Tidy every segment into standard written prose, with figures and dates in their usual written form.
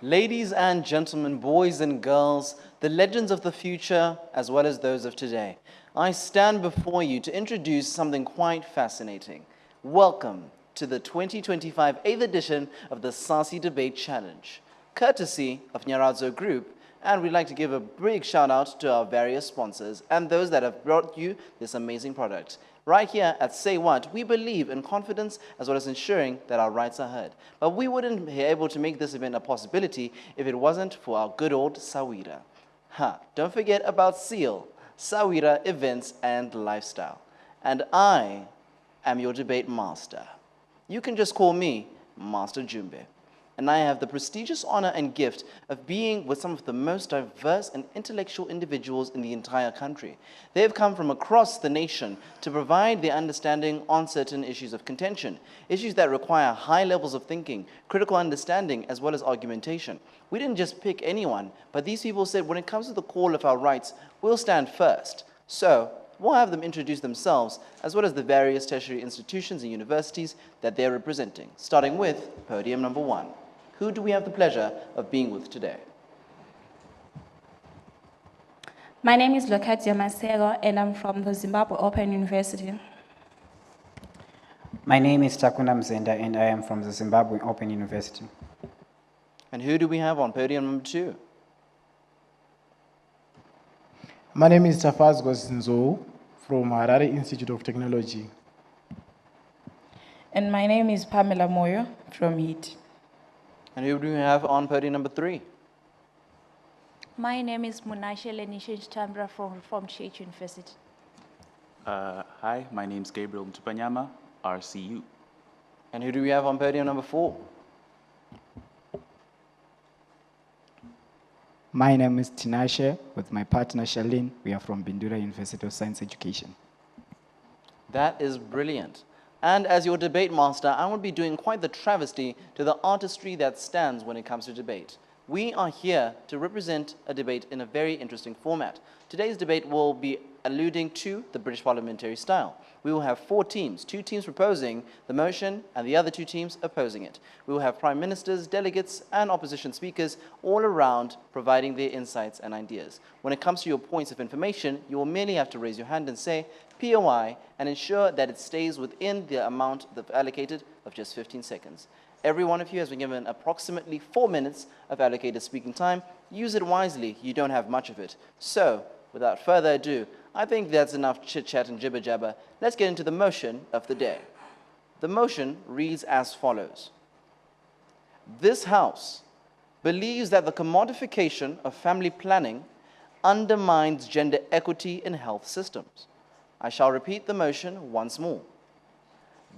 Ladies and gentlemen, boys and girls, the legends of the future as well as those of today, I stand before you to introduce something quite fascinating. Welcome to the 2025 8th edition of the SASI Debate Challenge, courtesy of Nyaradzo Group, and we'd like to give a big shout out to our various sponsors and those that have brought you this amazing product. Right here at Say What, we believe in confidence as well as ensuring that our rights are heard. But we wouldn't be able to make this event a possibility if it wasn't for our good old Sawira. Don't forget about SEAL, Sawira Events and Lifestyle. And I am your debate master. You can just call me Master Jumbe. And I have the prestigious honor and gift of being with some of the most diverse and intellectual individuals in the entire country. They have come from across the nation to provide their understanding on certain issues of contention, issues that require high levels of thinking, critical understanding, as well as argumentation. We didn't just pick anyone, but these people said when it comes to the call of our rights, we'll stand first. So we'll have them introduce themselves, as well as the various tertiary institutions and universities that they're representing, starting with podium number 1. Who do we have the pleasure of being with today? My name is Lokatia Masego, and I'm from the Zimbabwe Open University. My name is Takunda Mzenda, and I am from the Zimbabwe Open University. And who do we have on podium number 2? My name is Tafaz Gozinzo from Harare Institute of Technology. And my name is Pamela Moyo from HEAT. And who do we have on podium number 3? My name is Munashe Lenishish Tambra from Church University. Hi, my name is Gabriel Mtupanyama, RCU. And who do we have on podium number 4? My name is Tinashe, with my partner Shalin. We are from Bindura University of Science Education. That is brilliant. And as your debate master, I will be doing quite the travesty to the artistry that stands when it comes to debate. We are here to represent a debate in a very interesting format. Today's debate will be alluding to the British parliamentary style. We will have 4 teams, 2 teams proposing the motion and the other 2 teams opposing it. We will have prime ministers, delegates, and opposition speakers all around providing their insights and ideas. When it comes to your points of information, you will merely have to raise your hand and say POI and ensure that it stays within the amount allocated of just 15 seconds. Every one of you has been given approximately 4 minutes of allocated speaking time. Use it wisely. You don't have much of it. So, without further ado, I think that's enough chit-chat and jibber-jabber. Let's get into the motion of the day. The motion reads as follows. This House believes that the commodification of family planning undermines gender equity in health systems. I shall repeat the motion once more.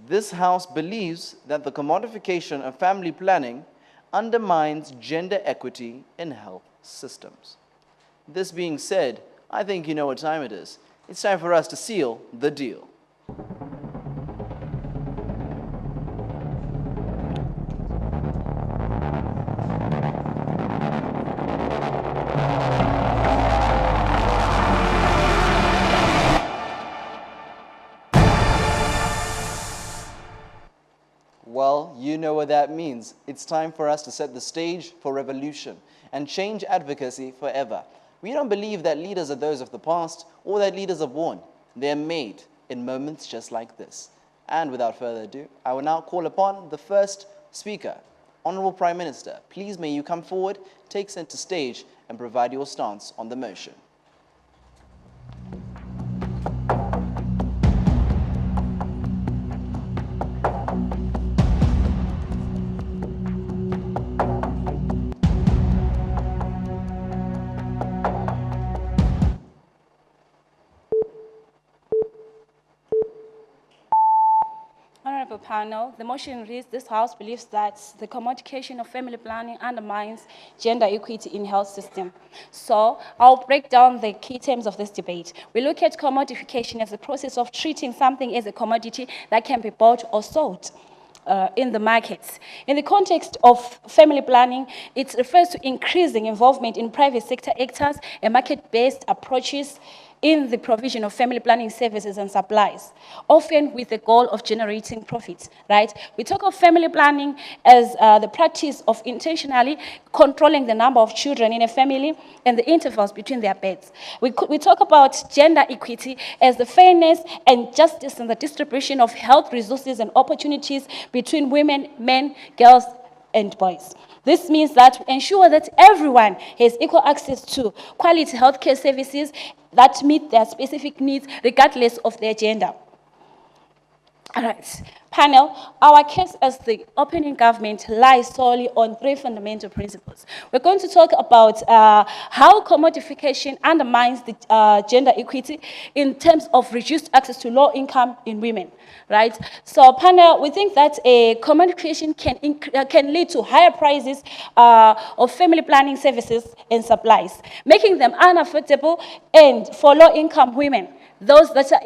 This House believes that the commodification of family planning undermines gender equity in health systems. This being said, I think you know what time it is. It's time for us to seal the deal. Well, you know what that means. It's time for us to set the stage for revolution and change advocacy forever. We don't believe that leaders are those of the past or that leaders are born. They're made in moments just like this. And without further ado, I will now call upon the first speaker. Honorable Prime Minister, please may you come forward, take center stage, and provide your stance on the motion. Honorable panel, the motion reads, this House believes that the commodification of family planning undermines gender equity in health system. So I'll break down the key terms of this debate. We look at commodification as the process of treating something as a commodity that can be bought or sold in the markets. In the context of family planning, it refers to increasing involvement in private sector actors and market-based approaches in the provision of family planning services and supplies, often with the goal of generating profit, right? We talk of family planning as the practice of intentionally controlling the number of children in a family and the intervals between their births. We talk about gender equity as the fairness and justice in the distribution of health resources and opportunities between women, men, girls, and boys. This means that we ensure that everyone has equal access to quality healthcare services that meet their specific needs regardless of their gender. All right, panel, our case as the opening government lies solely on 3 fundamental principles. We're going to talk about how commodification undermines the gender equity in terms of reduced access to low income in women, right? So panel, we think that a commodification can lead to higher prices of family planning services and supplies, making them unaffordable and for low income women. Those that are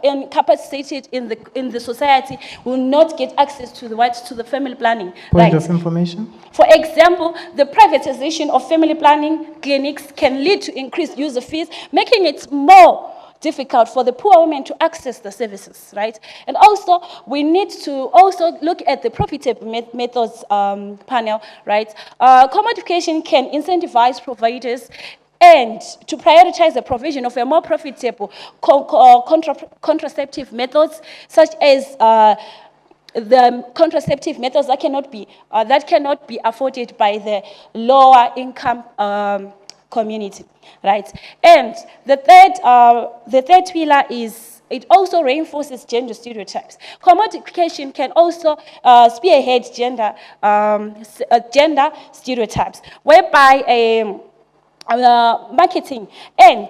incapacitated in the society will not get access to the family planning. Point of information. For example, the privatization of family planning clinics can lead to increased user fees, making it more difficult for the poor women to access the services, right? And also, we need to also look at the profitable methods panel, right? Commodification can incentivize providers and to prioritize the provision of a more profitable contraceptive methods, such as the contraceptive methods that cannot be afforded by the lower income community, right? And the third pillar is it also reinforces gender stereotypes. Commodification can also spearhead gender stereotypes, whereby marketing and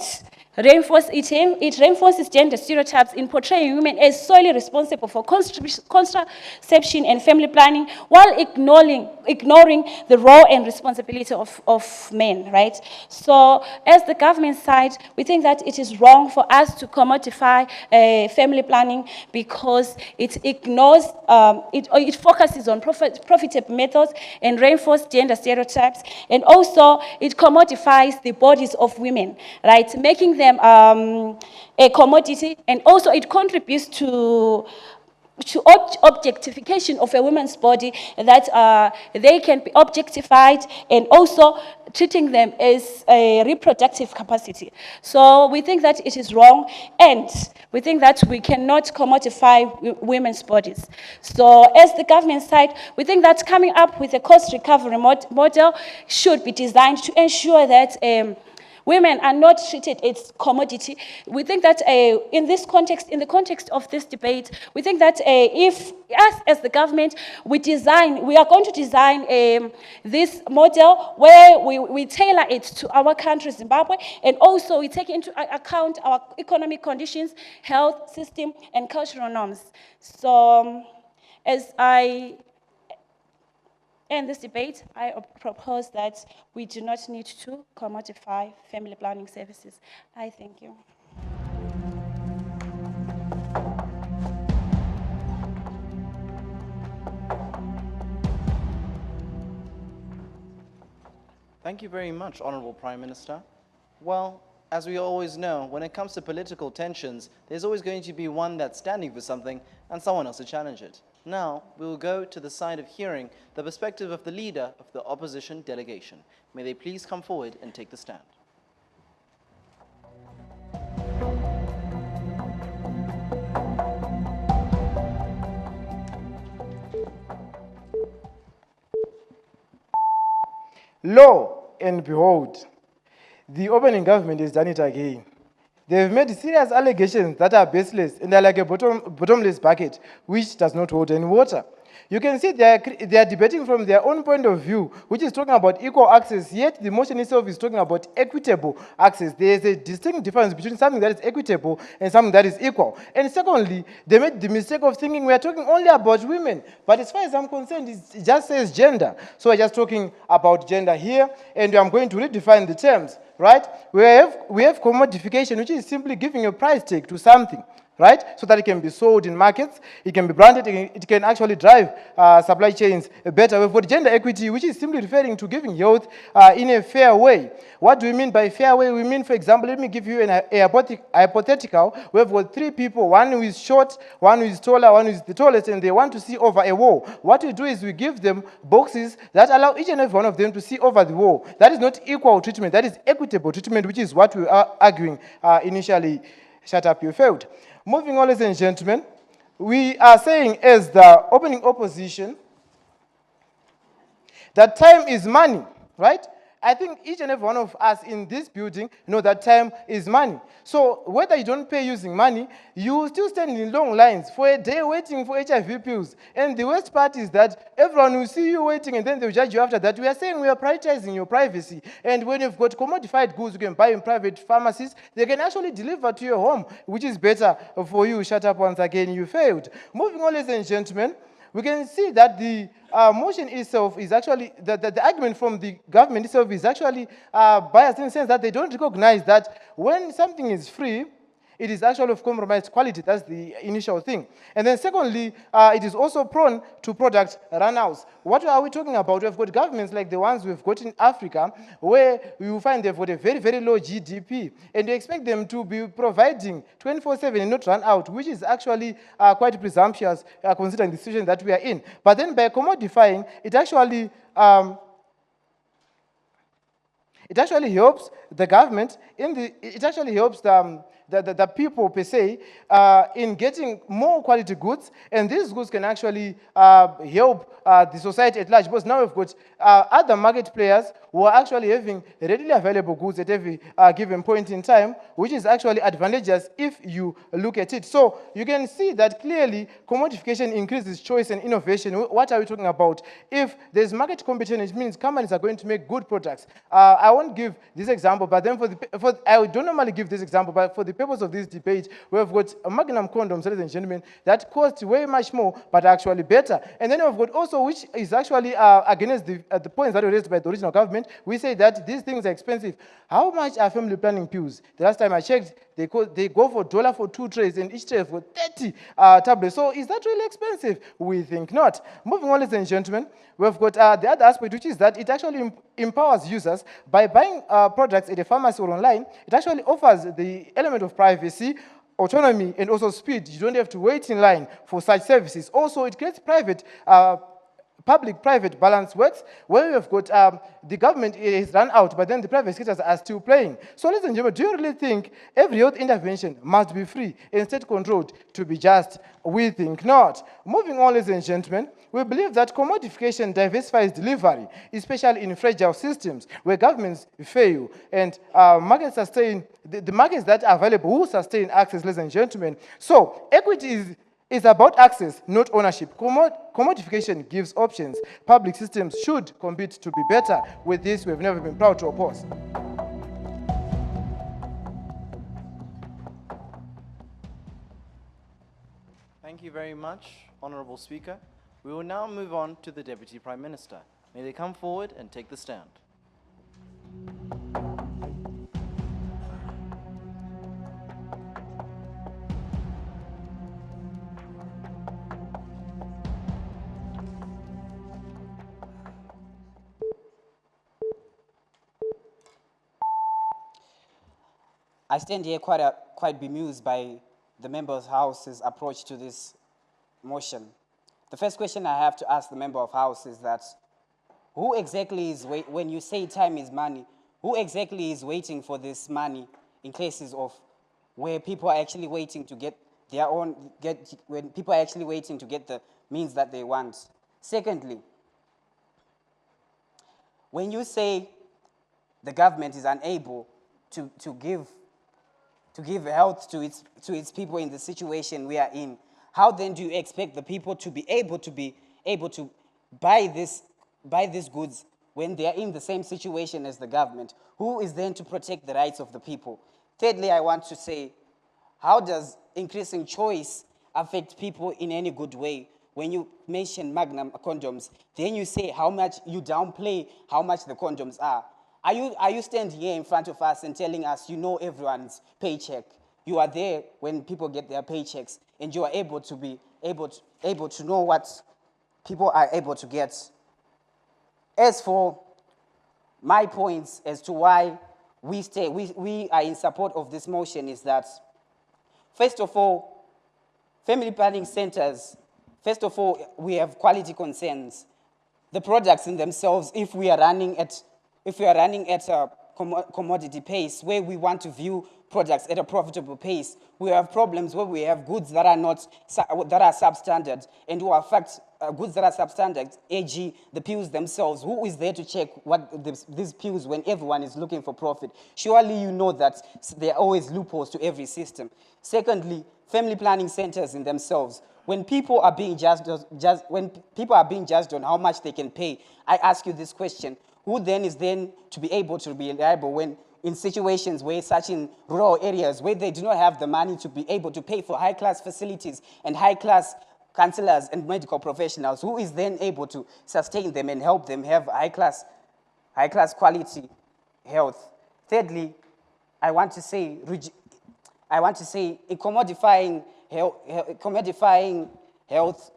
it reinforces gender stereotypes in portraying women as solely responsible for contraception and family planning while ignoring the role and responsibility of men, right? So as the government side, we think that it is wrong for us to commodify family planning because it ignores, it focuses on profitable methods and reinforces gender stereotypes, and also it commodifies the bodies of women, right? Making them a commodity, and also it contributes to objectification of a woman's body, that they can be objectified, and also treating them as a reproductive capacity. So we think that it is wrong, and we think that we cannot commodify women's bodies. So as the government side, we think that coming up with a cost recovery model should be designed to ensure that women are not treated as commodity. We think that in the context of this debate, we think that if us as the government, we are going to design this model where we tailor it to our country, Zimbabwe, and also we take into account our economic conditions, health system, and cultural norms. So as I end this debate, I propose that we do not need to commodify family planning services. I thank you. Thank you very much, Honorable Prime Minister. Well, as we always know, when it comes to political tensions, there's always going to be one that's standing for something and someone else to challenge it. Now, we will go to the side of hearing the perspective of the leader of the opposition delegation. May they please come forward and take the stand. Lo and behold, the opening government has done it again. They've made serious allegations that are baseless and are like a bottomless bucket which does not hold any water. You can see they are debating from their own point of view, which is talking about equal access, yet the motion itself is talking about equitable access. There is a distinct difference between something that is equitable and something that is equal. And secondly, they made the mistake of thinking we are talking only about women. But as far as I'm concerned, it just says gender. So we're just talking about gender here, and I'm going to redefine the terms, right? We have commodification, which is simply giving a price tag to something, right? So that it can be sold in markets, it can be branded, it can actually drive supply chains better. We've got gender equity, which is simply referring to giving health in a fair way. What do we mean by fair way? We mean, for example, let me give you a hypothetical. We've got 3 people, one who is short, one who is taller, one who is the tallest, and they want to see over a wall. What we do is we give them boxes that allow each and every one of them to see over the wall. That is not equal treatment, that is equitable treatment, which is what we are arguing initially. Shut up, you failed. Moving on, ladies and gentlemen, we are saying as the opening opposition that time is money, right? I think each and every one of us in this building know that time is money. So whether you don't pay using money, you still stand in long lines for a day waiting for HIV pills. And the worst part is that everyone will see you waiting and then they'll judge you after that. We are saying we are prioritizing your privacy. And when you've got commodified goods you can buy in private pharmacies, they can actually deliver to your home, which is better for you. Shut up once again, you failed. Moving on, ladies and gentlemen, we can see that the motion itself is actually, the argument from the government itself is actually biased in the sense that they don't recognize that when something is free, it is actually of compromised quality. That's the initial thing. And then secondly, it is also prone to product run-outs. What are we talking about? We've got governments like the ones we've got in Africa, where we will find they've got a very, very low GDP, and we expect them to be providing 24/7 and not run out, which is actually quite presumptuous considering the situation that we are in. But then by commodifying, it actually helps the government, it actually helps the people per se in getting more quality goods, and these goods can actually help the society at large, because now we've got other market players who are actually having readily available goods at every given point in time, which is actually advantageous if you look at it. So you can see that clearly commodification increases choice and innovation. What are we talking about? If there's market competition, it means companies are going to make good products. I won't give this example, but then I don't normally give this example, but for the purpose of this debate, we've got Magnum condoms, ladies and gentlemen, that cost way much more, but actually better. And then we've got also, which is actually against the points that were raised by the original government, we say that these things are expensive. How much are family planning pills? The last time I checked, they go for $1 for 2 trays, and each tray for 30 tablets. So is that really expensive? We think not. Moving on, ladies and gentlemen, we've got the other aspect, which is that it actually empowers users by buying products at a pharmacy or online. It actually offers the element of privacy, autonomy, and also speed. You don't have to wait in line for such services. Also, it creates public-private balance works, where we have got the government is run out, but then the private sectors are still playing. So, ladies and gentlemen, do you really think every health intervention must be free and state-controlled to be just? We think not. Moving on, ladies and gentlemen, we believe that commodification diversifies delivery, especially in fragile systems where governments fail and markets sustain, the markets that are available will sustain access, ladies and gentlemen. So, equity is about access, not ownership. Commodification gives options. Public systems should compete to be better. With this, we've never been proud to oppose. Thank you very much, Honorable Speaker. We will now move on to the Deputy Prime Minister. May they come forward and take the stand. I stand here quite bemused by the Member of House's approach to this motion. The first question I have to ask the Member of House is that who exactly is, when you say time is money, who exactly is waiting for this money in cases of where people are actually waiting to get their own, when people are actually waiting to get the means that they want? Secondly, when you say the government is unable to give health to its people in the situation we are in, how then do you expect the people to be able to buy these goods when they are in the same situation as the government? Who is then to protect the rights of the people? Thirdly, I want to say, how does increasing choice affect people in any good way? When you mention Magnum condoms, then you say how much you downplay how much the condoms are. Are you standing here in front of us and telling us you know everyone's paycheck? You are there when people get their paychecks, and you are able to know what people are able to get. As for my points as to why we are in support of this motion is that, first of all, family planning centers, first of all, we have quality concerns. The products in themselves, if we are running at a commodity pace, where we want to view products at a profitable pace, we have problems where we have goods that are substandard, and who affect goods that are substandard, e.g. the pills themselves. Who is there to check these pills when everyone is looking for profit? Surely you know that there are always loopholes to every system. Secondly, family planning centers in themselves. When people are being judged on how much they can pay, I ask you this question: who then is to be able to be reliable when in situations where, such in rural areas, where they do not have the money to be able to pay for high-class facilities and high-class counselors and medical professionals, who is then able to sustain them and help them have high-class quality health? Thirdly, I want to say commodifying health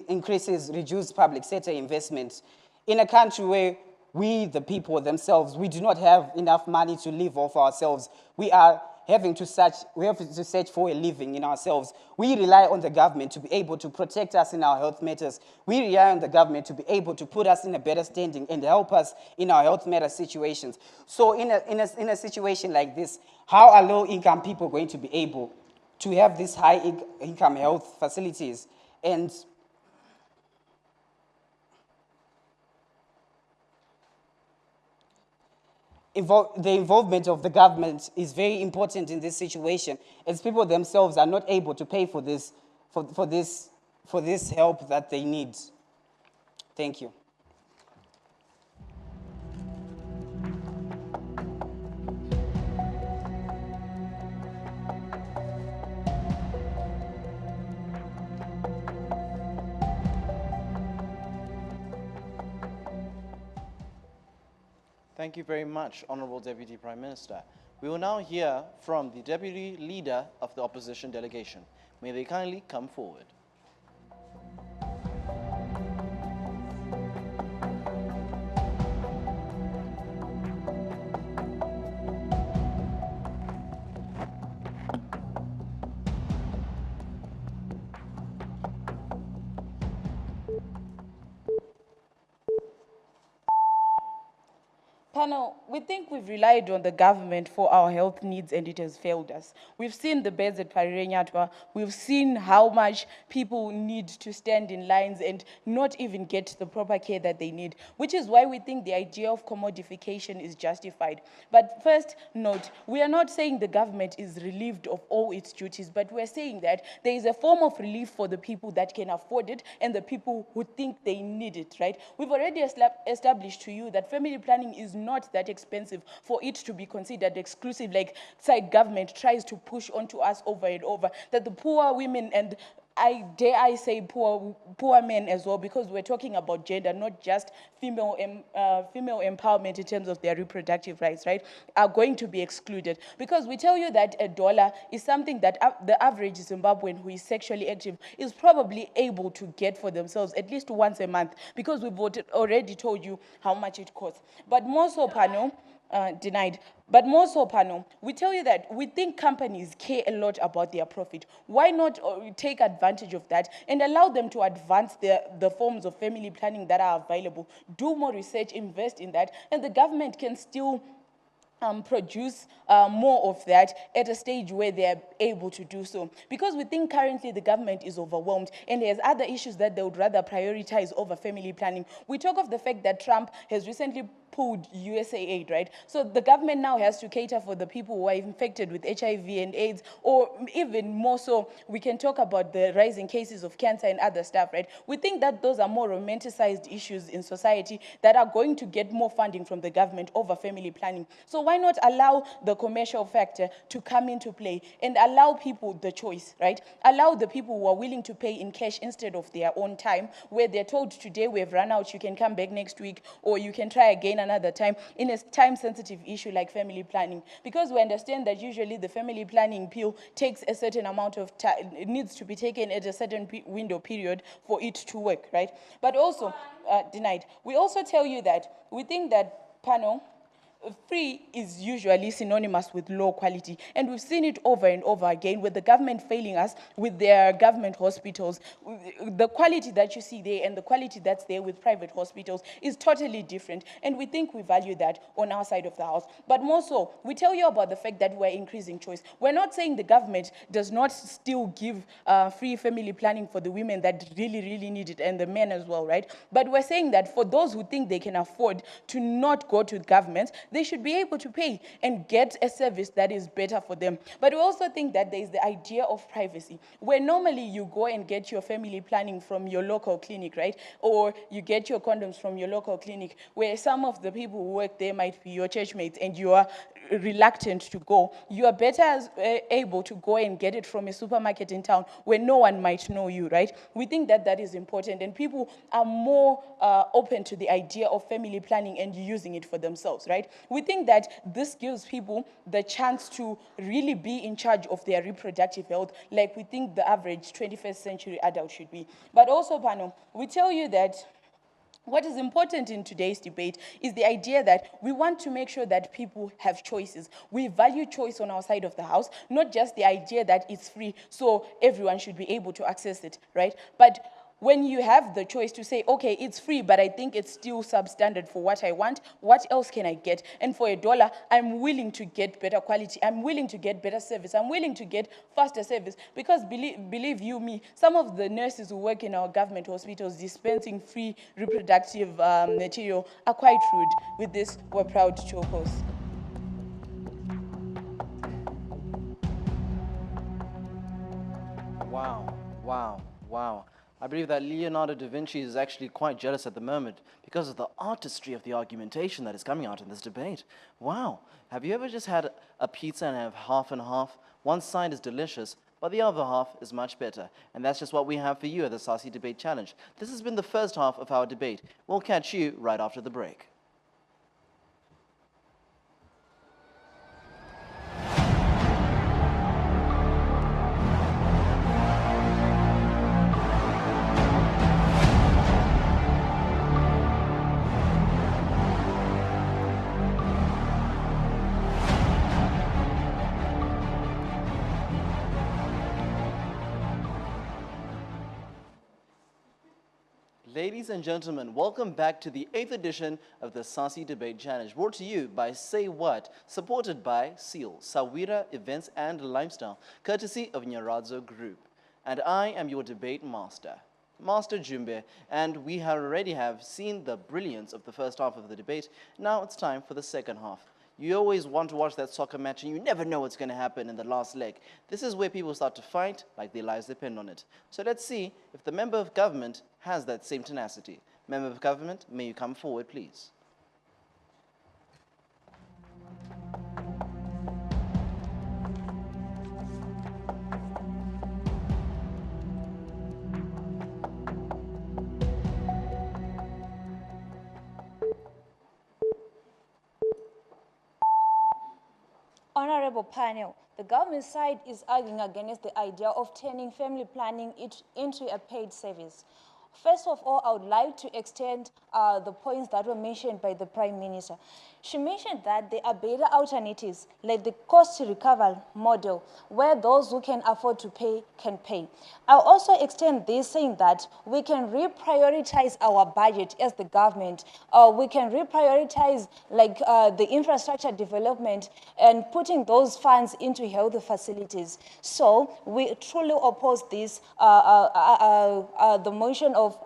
increases reduced public sector investment. In a country where we, the people themselves, we do not have enough money to live off ourselves, we have to search for a living in ourselves. We rely on the government to be able to protect us in our health matters. We rely on the government to be able to put us in a better standing and help us in our health matter situations. So in a situation like this, how are low-income people going to be able to have these high-income health facilities? And the involvement of the government is very important in this situation, as people themselves are not able to pay for this help that they need. Thank you. Thank you very much, Honorable Deputy Prime Minister. We will now hear from the Deputy Leader of the Opposition Delegation. May they kindly come forward. Panel, we think we've relied on the government for our health needs and it has failed us. We've seen the beds at Parirenyatwa. We've seen how much people need to stand in lines and not even get the proper care that they need, which is why we think the idea of commodification is justified. But first note, we are not saying the government is relieved of all its duties, but we're saying that there is a form of relief for the people that can afford it and the people who think they need it, right? We've already established to you that family planning is not that expensive for it to be considered exclusive, like side government tries to push onto us over and over, that the poor women and I say poor men as well, because we're talking about gender, not just female empowerment in terms of their reproductive rights, right, are going to be excluded. Because we tell you that $1 is something that the average Zimbabwean who is sexually active is probably able to get for themselves at least once a month, because we've already told you how much it costs. But more so, panel, denied. But more so, panel, we tell you that we think companies care a lot about their profit. Why not take advantage of that and allow them to advance the forms of family planning that are available, do more research, invest in that, and the government can still produce more of that at a stage where they're able to do so. Because we think currently the government is overwhelmed and there's other issues that they would rather prioritize over family planning. We talk of the fact that Trump has recently pulled USAID, right? So the government now has to cater for the people who are infected with HIV and AIDS, or even more so, we can talk about the rising cases of cancer and other stuff, right? We think that those are more romanticized issues in society that are going to get more funding from the government over family planning. So why not allow the commercial factor to come into play and allow people the choice, right? Allow the people who are willing to pay in cash instead of their own time, where they're told today we have run out, you can come back next week, or you can try again another time in a time-sensitive issue like family planning, because we understand that usually the family planning pill takes a certain amount of time, it needs to be taken at a certain window period for it to work, right? But also, denied. We also tell you that we think that panel, free is usually synonymous with low quality, and we've seen it over and over again with the government failing us with their government hospitals. The quality that you see there and the quality that's there with private hospitals is totally different, and we think we value that on our side of the house. But more so, we tell you about the fact that we're increasing choice. We're not saying the government does not still give free family planning for the women that really need it, and the men as well, right? But we're saying that for those who think they can afford to not go to government, they should be able to pay and get a service that is better for them. But we also think that there is the idea of privacy, where normally you go and get your family planning from your local clinic, right? Or you get your condoms from your local clinic, where some of the people who work there might be your church mates and you are reluctant to go. You are better able to go and get it from a supermarket in town where no one might know you, right? We think that that is important, and people are more open to the idea of family planning and using it for themselves, right? We think that this gives people the chance to really be in charge of their reproductive health, like we think the average 21st century adult should be. But also, panel, we tell you that what is important in today's debate is the idea that we want to make sure that people have choices. We value choice on our side of the house, not just the idea that it's free, so everyone should be able to access it, right? But when you have the choice to say, okay, it's free, but I think it's still substandard for what I want, what else can I get? And for $1, I'm willing to get better quality, I'm willing to get better service, I'm willing to get faster service, because believe you me, some of the nurses who work in our government hospitals dispensing free reproductive material are quite rude. With this, we're proud to oppose. Wow. I believe that Leonardo da Vinci is actually quite jealous at the moment because of the artistry of the argumentation that is coming out in this debate. Wow. Have you ever just had a pizza and have half and half? One side is delicious, but the other half is much better. And that's just what we have for you at the SASI Debate Challenge. This has been the first half of our debate. We'll catch you right after the break. Ladies and gentlemen, welcome back to the 8th edition of the SASI Debate Challenge, brought to you by Say What, supported by SEAL, Sawira Events and Lifestyle, courtesy of Nyaradzo Group. And I am your debate master, Master Jumbe, and we already have seen the brilliance of the first half of the debate. Now it's time for the second half. You always want to watch that soccer match and you never know what's going to happen in the last leg. This is where people start to fight like their lives depend on it. So let's see if the member of government has that same tenacity. Member of government, may you come forward, please. Honorable panel, the government side is arguing against the idea of turning family planning into a paid service. First of all, I would like to extend the points that were mentioned by the Prime Minister. She mentioned that there are better alternatives, like the cost recovery model, where those who can afford to pay can pay. I'll also extend this saying that we can reprioritize our budget as the government. We can reprioritize like the infrastructure development and putting those funds into health facilities. So we truly oppose this, the motion of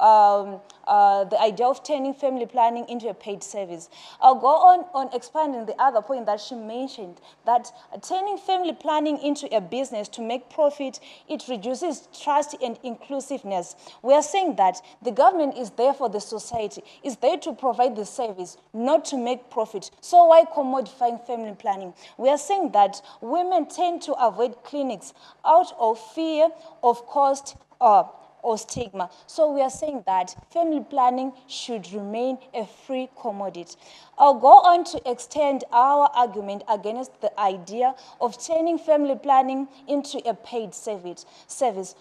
the idea of turning family planning into a paid service. I'll go on expanding the other point that she mentioned, that turning family planning into a business to make profit, it reduces trust and inclusiveness. We are saying that the government is there for the society, is there to provide the service, not to make profit. So why commodifying family planning? We are saying that women tend to avoid clinics out of fear of cost, or stigma. So we are saying that family planning should remain a free commodity. I'll go on to extend our argument against the idea of turning family planning into a paid service.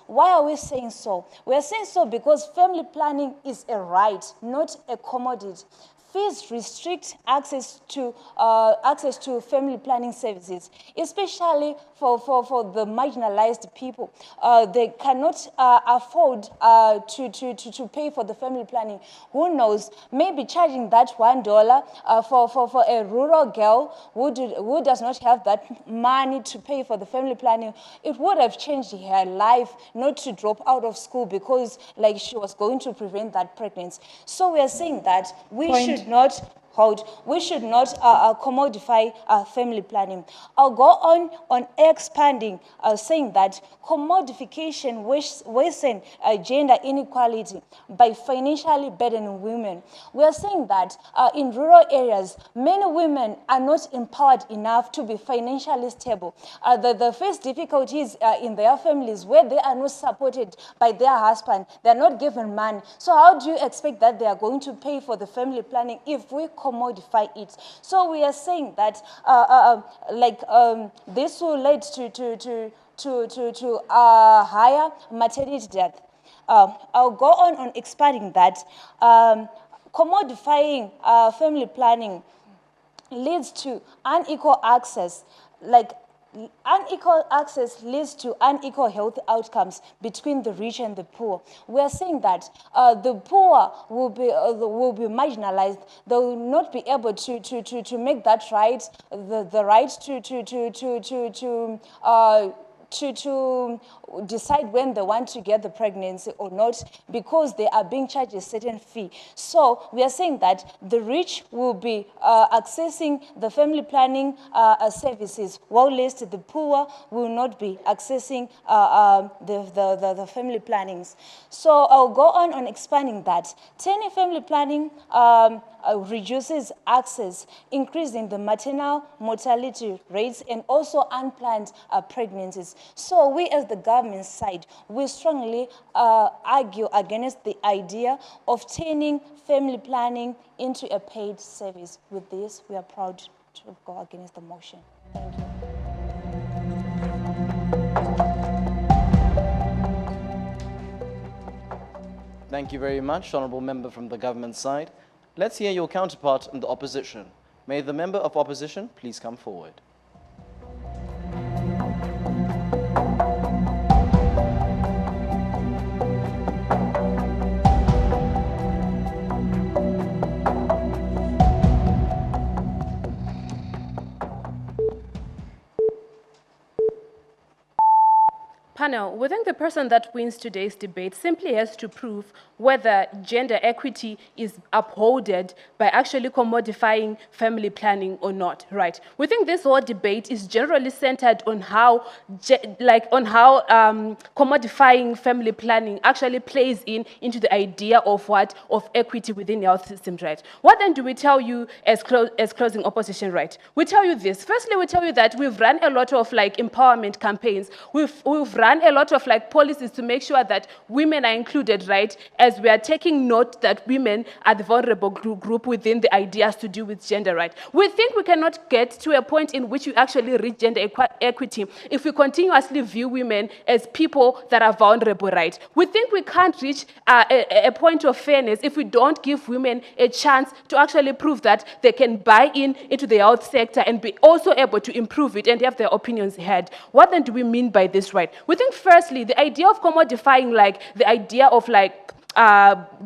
Why are we saying so? We are saying so because family planning is a right, not a commodity. Fees restrict access to family planning services, especially for the marginalized people. They cannot afford to pay for the family planning. Who knows? Maybe charging that $1 for a rural girl who does not have that money to pay for the family planning, it would have changed her life not to drop out of school because like she was going to prevent that pregnancy. So we are saying that we should not commodify family planning. I'll go on expanding, saying that commodification worsen gender inequality by financially burdening women. We are saying that in rural areas, many women are not empowered enough to be financially stable. The first difficulties in their families where they are not supported by their husband, they're not given money. So how do you expect that they are going to pay for the family planning if we commodify it? So we are saying that this will lead to higher maternity death. I'll go on expanding that. Commodifying family planning leads to unequal access, unequal access leads to unequal health outcomes between the rich and the poor. We are saying that the poor will be marginalized. They will not be able to make that right, the right to decide when they want to get the pregnancy or not, because they are being charged a certain fee. So we are saying that the rich will be accessing the family planning services, whilst the poor will not be accessing the family plannings. So I'll go on expanding that. Turning family planning reduces access, increasing the maternal mortality rates and also unplanned pregnancies. So we as the government side, we strongly argue against the idea of turning family planning into a paid service. With this, we are proud to go against the motion. Thank you. Thank you very much, Honourable Member from the government side. Let's hear your counterpart in the opposition. May the member of opposition please come forward. Panel, we think the person that wins today's debate simply has to prove whether gender equity is upholded by actually commodifying family planning or not, right? We think this whole debate is generally centered on how, commodifying family planning actually plays into the idea of what? Of equity within the health systems, right? What then do we tell you as closing opposition, right? We tell you this. Firstly, we tell you that we've run a lot of empowerment campaigns. We've run a lot of policies to make sure that women are included, right? As we are taking note that women are the vulnerable group within the ideas to do with gender, right? We think we cannot get to a point in which we actually reach gender equity if we continuously view women as people that are vulnerable, right? We think we can't reach a point of fairness if we don't give women a chance to actually prove that they can buy into the health sector and be also able to improve it and have their opinions heard. What then do we mean by this, right? We think firstly, the idea of commodifying the idea of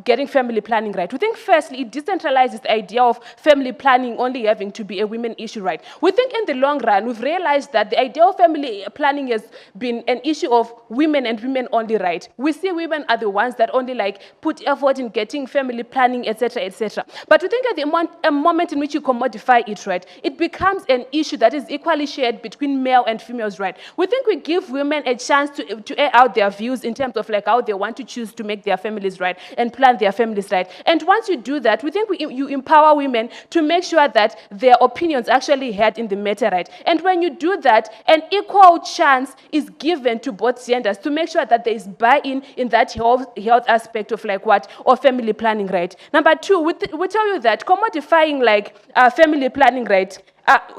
getting family planning right. We think firstly, it decentralizes the idea of family planning only having to be a women issue, right? We think in the long run, we've realized that the idea of family planning has been an issue of women and women only, right? We see women are the ones that only put effort in getting family planning, etc., etc. But we think at the moment in which you commodify it, right, it becomes an issue that is equally shared between male and females, right? We think we give women a chance to air out their views in terms of how they want to choose to make their families families, right, and plan their families, right. And once you do that, we think you empower women to make sure that their opinions actually heard in the matter, right. And when you do that, an equal chance is given to both genders to make sure that there is buy-in in that health aspect of like what, or family planning, right. Number two, we tell you that commodifying like family planning, right,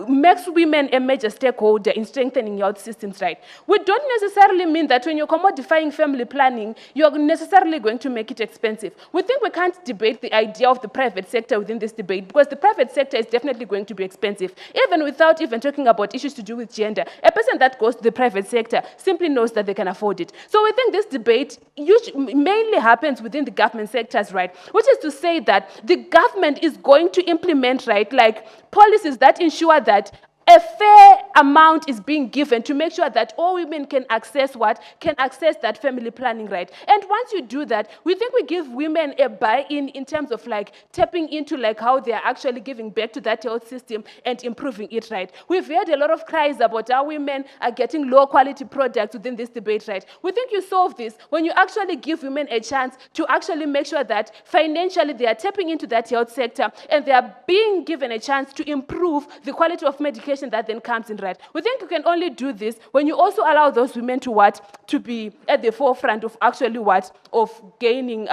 makes women a major stakeholder in strengthening health systems, right? We don't necessarily mean that when you're commodifying family planning, you're necessarily going to make it expensive. We think we can't debate the idea of the private sector within this debate because the private sector is definitely going to be expensive, even without even talking about issues to do with gender. A person that goes to the private sector simply knows that they can afford it. So we think this debate mainly happens within the government sectors, right? Which is to say that the government is going to implement, right, like policies that ensure that a fair amount is being given to make sure that all women can access what? Can access that family planning, right? And once you do that, we think we give women a buy-in in terms of like tapping into like how they are actually giving back to that health system and improving it, right? We've heard a lot of cries about how women are getting low quality products within this debate, right? We think you solve this when you actually give women a chance to actually make sure that financially they are tapping into that health sector and they are being given a chance to improve the quality of medication that then comes in, right? We think you can only do this when you also allow those women to what? To be at the forefront of actually what? Of gaining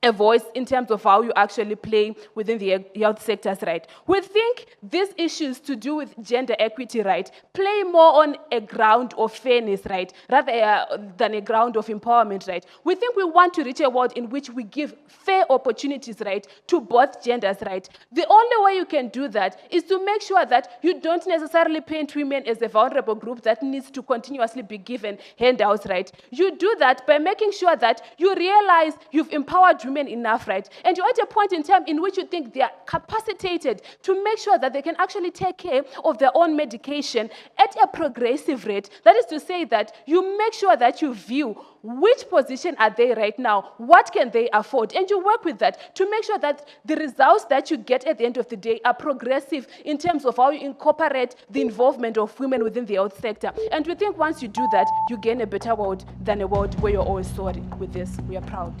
a voice in terms of how you actually play within the health sectors, right? We think these issues to do with gender equity, right, play more on a ground of fairness, right, rather than a ground of empowerment, right? We think we want to reach a world in which we give fair opportunities, right, to both genders, right? The only way you can do that is to make sure that you don't necessarily paint women as a vulnerable group that needs to continuously be given handouts, right? You do that by making sure that you realize you've empowered women enough, right? And you're at a point in time in which you think they are capacitated to make sure that they can actually take care of their own medication at a progressive rate. That is to say that you make sure that you view which position are they right now, what can they afford, and you work with that to make sure that the results that you get at the end of the day are progressive in terms of how you incorporate the involvement of women within the health sector. And we think once you do that, you gain a better world than a world where you're always sorry. With this, we are proud.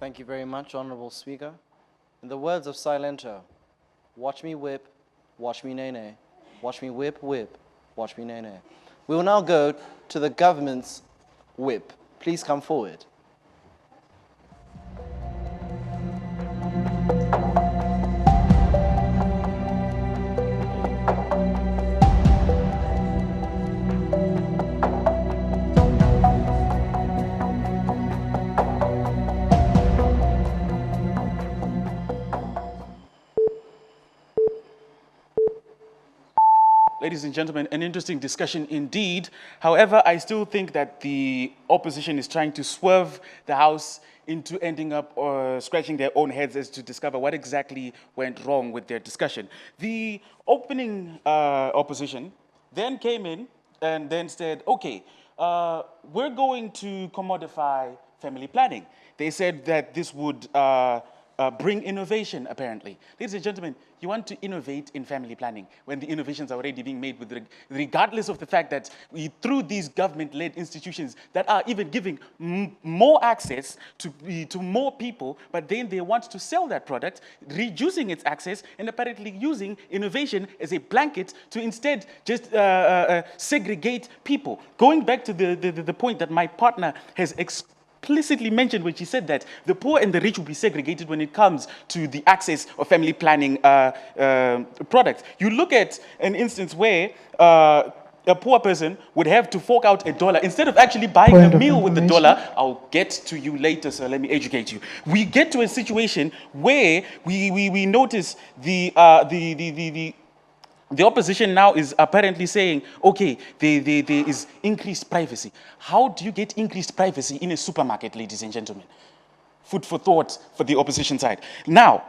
Thank you very much, Honorable Speaker. In the words of Silento, watch me whip, watch me nay-nay, watch me whip, whip, watch me nay-nay. We will now go to the government's whip. Please come forward. Ladies and gentlemen, an interesting discussion indeed. However, I still think that the opposition is trying to swerve the House into ending up scratching their own heads as to discover what exactly went wrong with their discussion. The opening opposition then came in and then said, okay, we're going to commodify family planning. They said that this would bring innovation, apparently. Ladies and gentlemen, you want to innovate in family planning when the innovations are already being made, regardless of the fact that through these government-led institutions that are even giving more access to more people, but then they want to sell that product, reducing its access, and apparently using innovation as a blanket to instead just segregate people. Going back to the point that my partner has explicitly mentioned when she said that the poor and the rich will be segregated when it comes to the access of family planning products. You look at an instance where a poor person would have to fork out $1 instead of actually buying a meal with $1. I'll get to you later, sir. Let me educate you. We get to a situation where we notice the opposition now is apparently saying, okay, there is increased privacy. How do you get increased privacy in a supermarket, ladies and gentlemen? Food for thought for the opposition side. Now,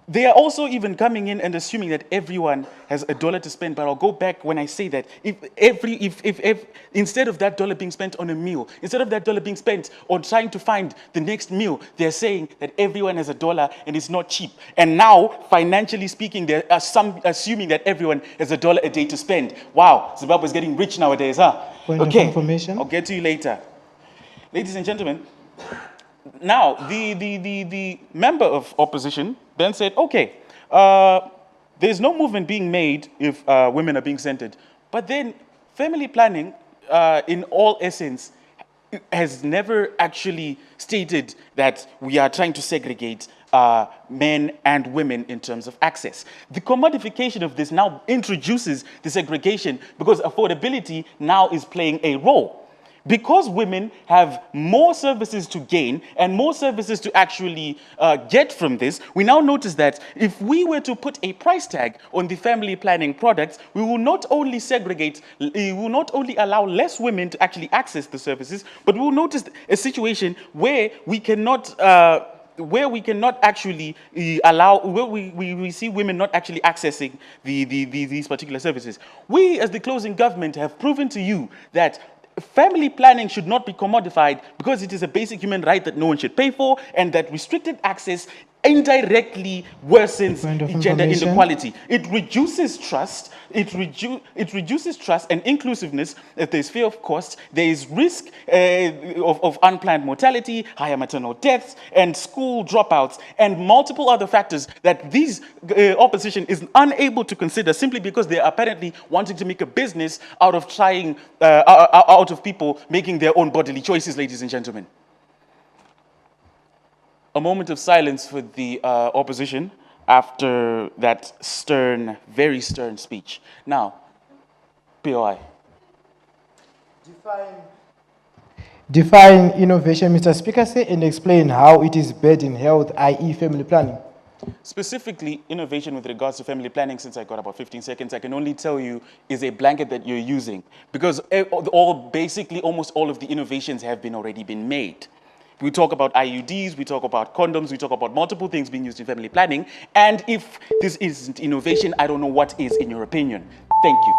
They are also even coming in and assuming that everyone has $1 to spend. But I'll go back when I say that if instead of that dollar being spent on a meal, instead of that dollar being spent on trying to find the next meal, they're saying that everyone has $1 and it's not cheap. And now, financially speaking, there are some assuming that everyone has $1 a day to spend. Wow, Zimbabwe is getting rich nowadays, huh? Point of information. I'll get to you later. Ladies and gentlemen, now, the member of opposition then said, okay, there's no movement being made if women are being centered. But then family planning, in all essence, has never actually stated that we are trying to segregate men and women in terms of access. The commodification of this now introduces the segregation because affordability now is playing a role. Because women have more services to gain and more services to actually get from this, we now notice that if we were to put a price tag on the family planning products, we will not only segregate, we will not only allow less women to actually access the services, but we will notice a situation where we cannot actually allow, where we see women not actually accessing these particular services. We, as the closing government, have proven to you that family planning should not be commodified because it is a basic human right that no one should pay for, and that restricted access indirectly worsens gender inequality. It reduces trust. It reduces trust and inclusiveness. If there's fear of cost, there is risk of unplanned mortality, higher maternal deaths, and school dropouts, and multiple other factors that these opposition is unable to consider simply because they are apparently wanting to make a business out of trying, out of people making their own bodily choices, ladies and gentlemen. A moment of silence for the opposition after that stern, very stern speech. Now, POI. Define innovation, Mr. Speaker, say, and explain how it is bad in health, i.e. family planning. Specifically, innovation with regards to family planning, since I got about 15 seconds, I can only tell you is a blanket that you're using. Because basically almost all of the innovations have already been made. We talk about IUDs, we talk about condoms, we talk about multiple things being used in family planning. And if this isn't innovation, I don't know what is, in your opinion. Thank you.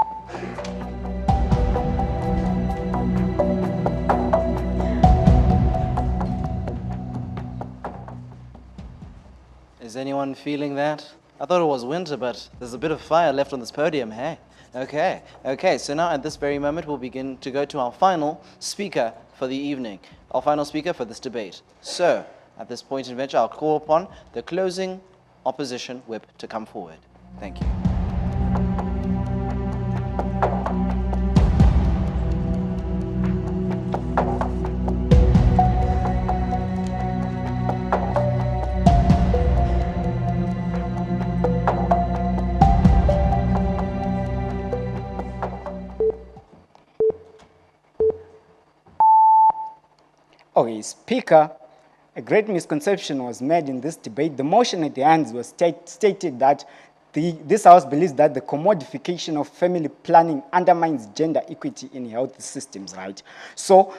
Is anyone feeling that? I thought it was winter, but there's a bit of fire left on this podium, hey? Okay, so now at this very moment, we'll begin to go to our final speaker for the evening, our final speaker for this debate. So, at this point in venture, I'll call upon the closing opposition whip to come forward. Thank you. Okay, Speaker, a great misconception was made in this debate. The motion at the end was stated that this House believes that the commodification of family planning undermines gender equity in health systems, right? So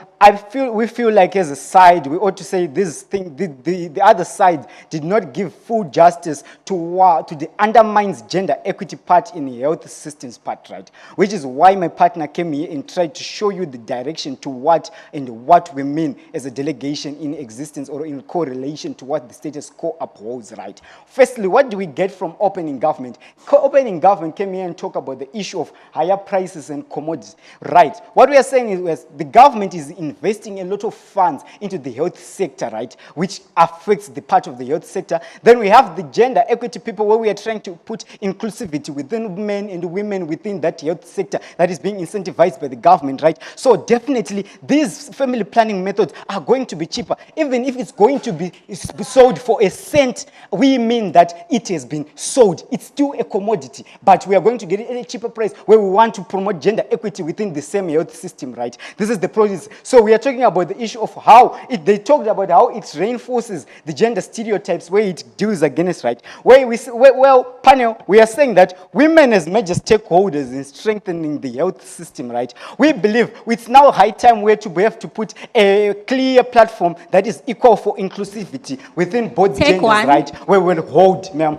we feel like as a side, we ought to say this thing, the other side did not give full justice to the undermines gender equity part in the health systems part, right? Which is why my partner came here and tried to show you the direction to what we mean as a delegation in existence or in correlation to what the status quo upholds, right? Firstly, what do we get from opening government? Opening government came here and talked about the issue of higher prices and commodities. Right. What we are saying is the government is investing a lot of funds into the health sector, right, which affects the part of the health sector. Then we have the gender equity people where we are trying to put inclusivity within men and women within that health sector that is being incentivized by the government, right? So definitely these family planning methods are going to be cheaper. Even if it's going to be sold for a cent, we mean that it has been sold. It's still a commodity, but we are going to get it at a cheaper price where we want to promote gender equity within the same health system, right? This is the process. So we are talking about the issue of how they talked about how it reinforces the gender stereotypes where it deals against, right? Well, panel, we are saying that women as major stakeholders in strengthening the health system, right? We believe it's now high time where we have to put a clear platform that is equal for inclusivity within both Take genders, one. right? Where we'll hold, ma'am,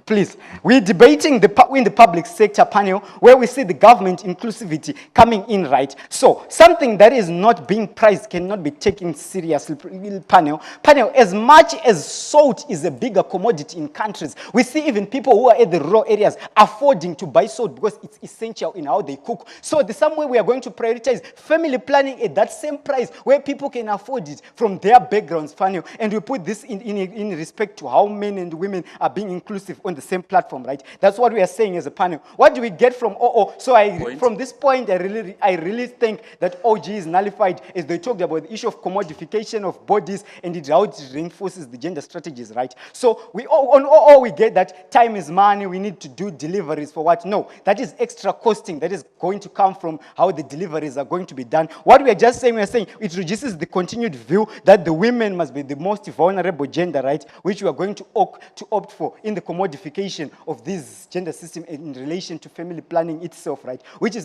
please. We're debating in the public sector panel where we see the government inclusivity coming in, right? So something that is not being priced cannot be taken seriously, panel. Panel, as much as salt is a bigger commodity in countries, we see even people who are at the rural areas affording to buy salt because it's essential in how they cook. So the same way we are going to prioritize family planning at that same price where people can afford it from their backgrounds, panel, and we put this in respect to how men and women are being inclusive on the same platform, right? That's what we are saying as a panel. What do we get from OO? So from this point, I really think that OG is nullified as they talked about the issue of commodification of bodies and how it reinforces the gender strategies, right? So on OO, we get that time is money, we need to do deliveries for what? No, that is extra costing that is going to come from how the deliveries are going to be done. What we are just saying, we are saying it reduces the continued view that the women must be the most vulnerable gender, right? Which we are going to opt for in the commodification of this gender system in relation to family planning itself, right? Which is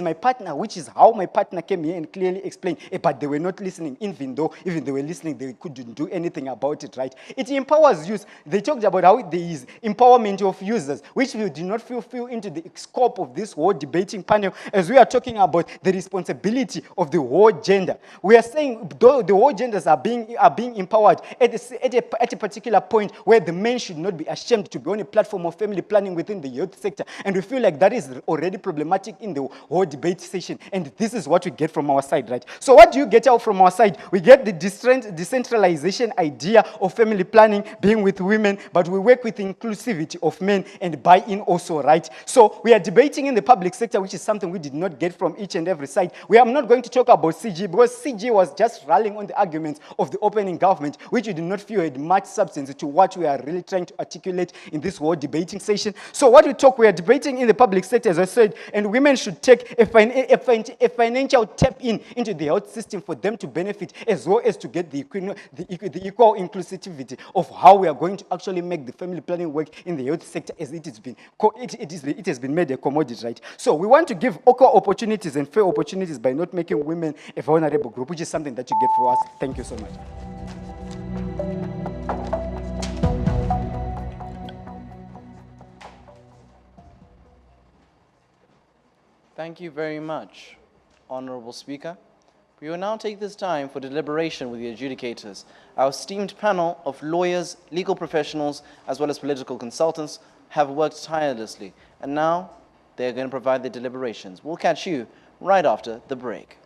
how my partner came here and clearly explained, but they were not listening, even they were listening, they couldn't do anything about it, right? It empowers youth. They talked about how there is empowerment of users, which we do not feel into the scope of this whole debating panel as we are talking about the responsibility of the whole gender. We are saying the whole genders are being empowered at a particular point where the men should not be ashamed to be on a platform of family planning within the youth sector. And we feel like that is already problematic in the whole debate session. And this is what we get from our side, right? So what do you get out from our side? We get the decentralization idea of family planning being with women, but we work with inclusivity of men and buy-in also, right? So we are debating in the public sector, which is something we did not get from each and every side. I'm not going to talk about CG because CG was just rallying on the arguments of the opening government, which we did not feel had much substance to what we are really trying to articulate in this whole debating session. So what we are debating in the public sector, as I said, and women should take a financial tap into the health system for them to benefit, as well as to get the equal inclusivity of how we are going to actually make the family planning work in the health sector, as it has been made a commodity, right? So we want to give equal opportunities and fair opportunities by not making women a vulnerable group, which is something that you get for us. Thank you so much. Thank you very much, Honorable Speaker. We will now take this time for deliberation with the adjudicators. Our esteemed panel of lawyers, legal professionals, as well as political consultants have worked tirelessly, and now they're going to provide their deliberations. We'll catch you right after the break.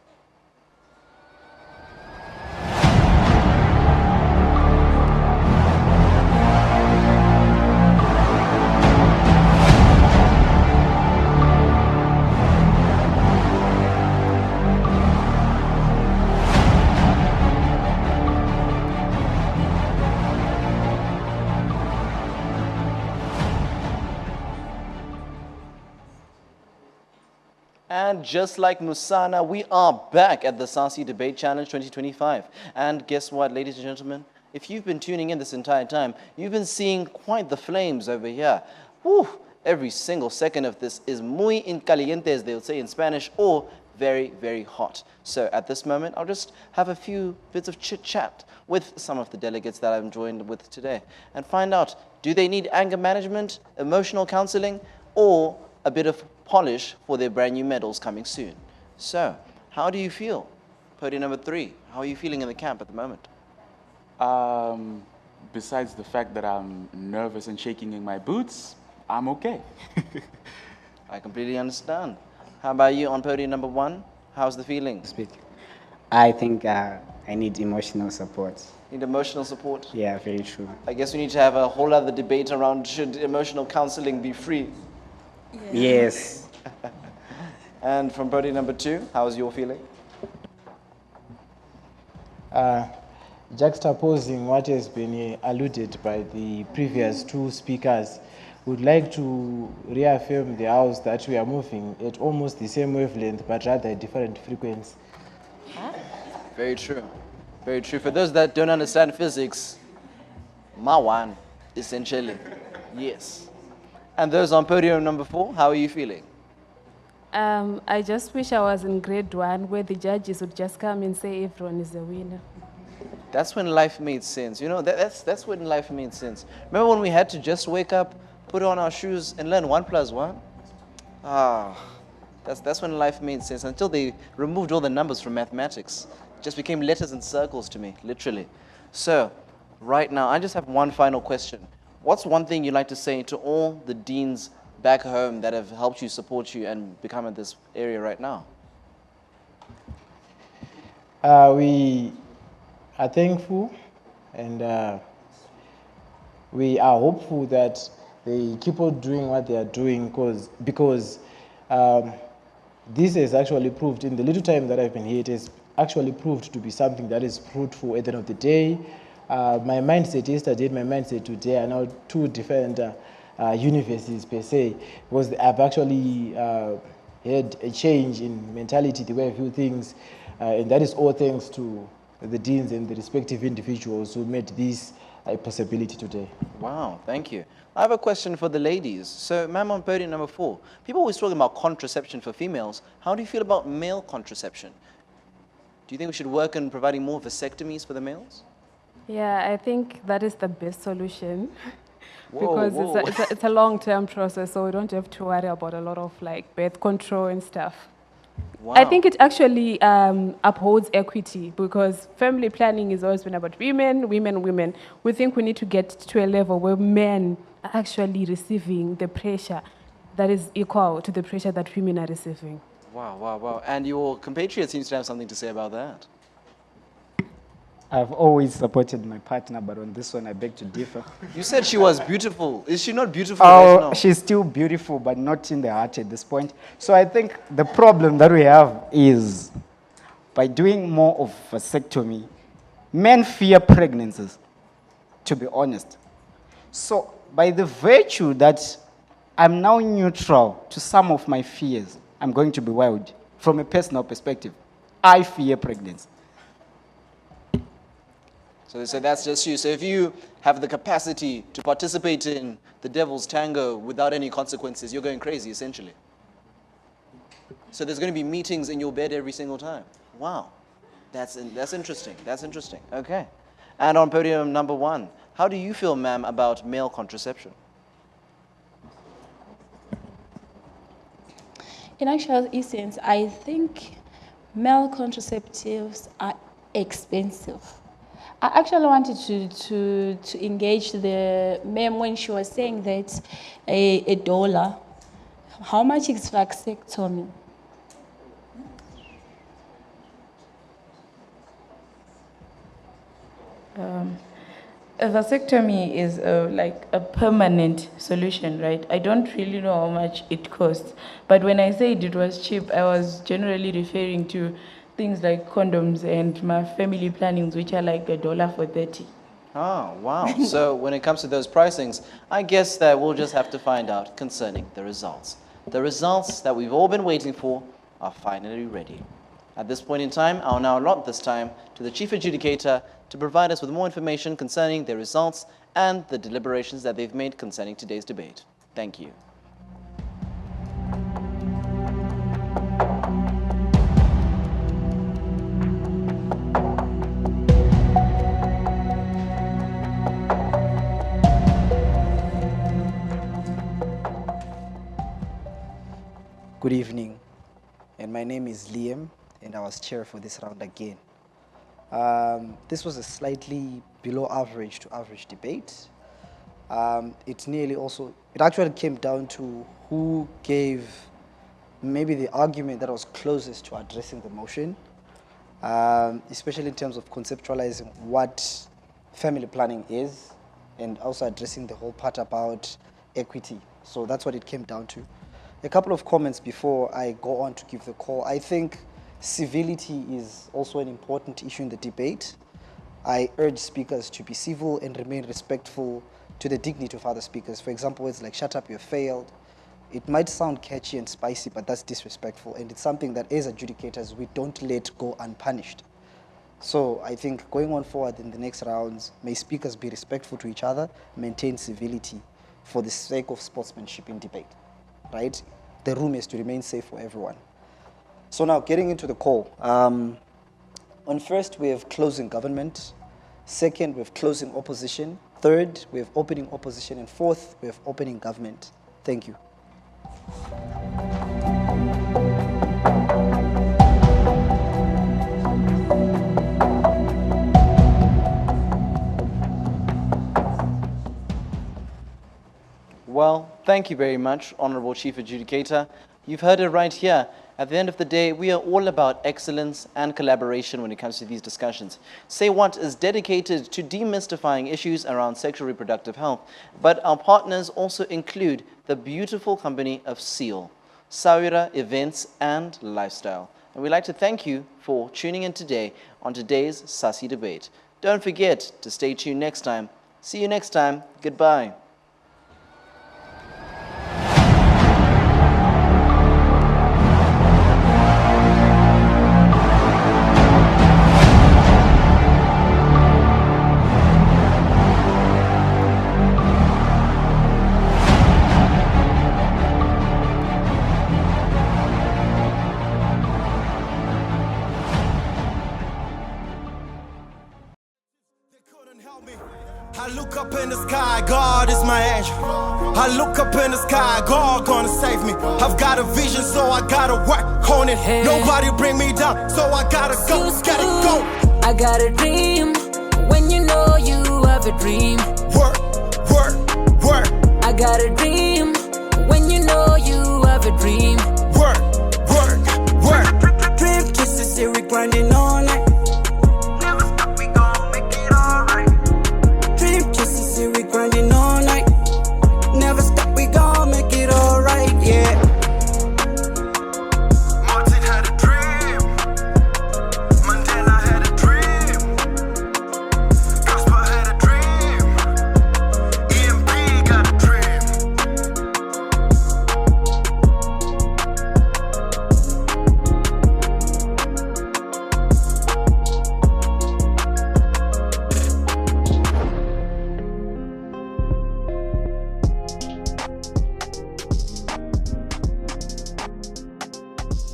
And just like Musana, we are back at the SASI Debate Challenge 2025. And guess what, ladies and gentlemen? If you've been tuning in this entire time, you've been seeing quite the flames over here. Whew, every single second of this is muy incaliente, as they'll say in Spanish, or very, very hot. So at this moment, I'll just have a few bits of chit-chat with some of the delegates that I'm joined with today and find out, do they need anger management, emotional counseling, or a bit of polish for their brand new medals coming soon? So, how do you feel? Podium number 3, how are you feeling in the camp at the moment? Besides the fact that I'm nervous and shaking in my boots, I'm okay. I completely understand. How about you on podium number 1? How's the feeling? I think I need emotional support. Need emotional support? Yeah, very true. I guess we need to have a whole other debate around should emotional counseling be free? Yes. And from podium number 2, how's your feeling? Juxtaposing what has been alluded by the previous two speakers, would like to reaffirm the House that we are moving at almost the same wavelength, but rather a different frequency. Very true. Very true. For those that don't understand physics, my one, essentially. Yes. And those on podium number 4, how are you feeling? I just wish I was in grade 1 where the judges would just come and say everyone is a winner. That's when life made sense. You know, that's when life made sense. Remember when we had to just wake up, put on our shoes, and learn 1 + 1? That's when life made sense, until they removed all the numbers from mathematics. It just became letters and circles to me, literally. So, right now, I just have one final question. What's one thing you'd like to say to all the deans back home that have helped you, support you, and become in this area right now? We are thankful, and we are hopeful that they keep on doing what they are doing, because this has actually proved, in the little time that I've been here, it has actually proved to be something that is fruitful at the end of the day. My mindset yesterday and my mindset today are now 2 different universities per se, because I've actually had a change in mentality, the way I view things, and that is all thanks to the deans and the respective individuals who made this a possibility today. Wow, thank you. I have a question for the ladies. So, ma'am, on podium number 4, people always talking about contraception for females. How do you feel about male contraception? Do you think we should work on providing more vasectomies for the males? Yeah, I think that is the best solution. Whoa, Because it's a long-term process, so we don't have to worry about a lot of like birth control and stuff. Wow. I think it actually upholds equity, because family planning has always been about women, women, women. We think we need to get to a level where men are actually receiving the pressure that is equal to the pressure that women are receiving. Wow, wow, wow. And your compatriot seems to have something to say about that. I've always supported my partner, but on this one, I beg to differ. You said she was beautiful. Is she not beautiful right now? She's still beautiful, but not in the heart at this point. So I think the problem that we have is, by doing more of vasectomy, men fear pregnancies, to be honest. So by the virtue that I'm now neutral to some of my fears, I'm going to be wild. From a personal perspective, I fear pregnancy. So that's just you. So if you have the capacity to participate in the devil's tango without any consequences, you're going crazy, essentially. So there's going to be meetings in your bed every single time. Wow. That's interesting. That's interesting. Okay. And on podium number 1, how do you feel, ma'am, about male contraception? In actual essence, I think male contraceptives are expensive. I actually wanted to engage the ma'am when she was saying that a dollar. How much is vasectomy? A vasectomy is like a permanent solution, right? I don't really know how much it costs, but when I said it was cheap, I was generally referring to things like condoms and my family plannings, which are like $1 for 30. Oh, wow. So when it comes to those pricings, I guess that we'll just have to find out concerning the results. The results that we've all been waiting for are finally ready. At this point in time, I'll now allot this time to the Chief Adjudicator to provide us with more information concerning the results and the deliberations that they've made concerning today's debate. Thank you. Good evening, and my name is Liam, and I was chair for this round again. This was a slightly below average to average debate. It actually came down to who gave maybe the argument that was closest to addressing the motion, especially in terms of conceptualizing what family planning is, and also addressing the whole part about equity. So that's what it came down to. A couple of comments before I go on to give the call. I think civility is also an important issue in the debate. I urge speakers to be civil and remain respectful to the dignity of other speakers. For example, words like shut up, you failed. It might sound catchy and spicy, but that's disrespectful. And it's something that as adjudicators, we don't let go unpunished. So I think going on forward in the next rounds, may speakers be respectful to each other, maintain civility for the sake of sportsmanship in debate, right? The room is to remain safe for everyone. So now getting into the call. On first, we have closing government. Second, we have closing opposition. Third, we have opening opposition. And fourth, we have opening government. Thank you. Well, thank you very much, Honorable Chief Adjudicator. You've heard it right here. At the end of the day, we are all about excellence and collaboration when it comes to these discussions. Say What is dedicated to demystifying issues around sexual reproductive health, but our partners also include the beautiful company of SEAL, SAYWHAT Events and Lifestyle. And we'd like to thank you for tuning in today on today's SASI debate. Don't forget to stay tuned next time. See you next time. Goodbye. I look up in the sky, God is my angel. I look up in the sky, God gonna save me. I've got a vision, so I gotta work on it. Hey. Nobody bring me down, so I gotta go, gotta go. I got a dream, when you know you have a dream. Work, work, work. I got a dream, when you know you have a dream.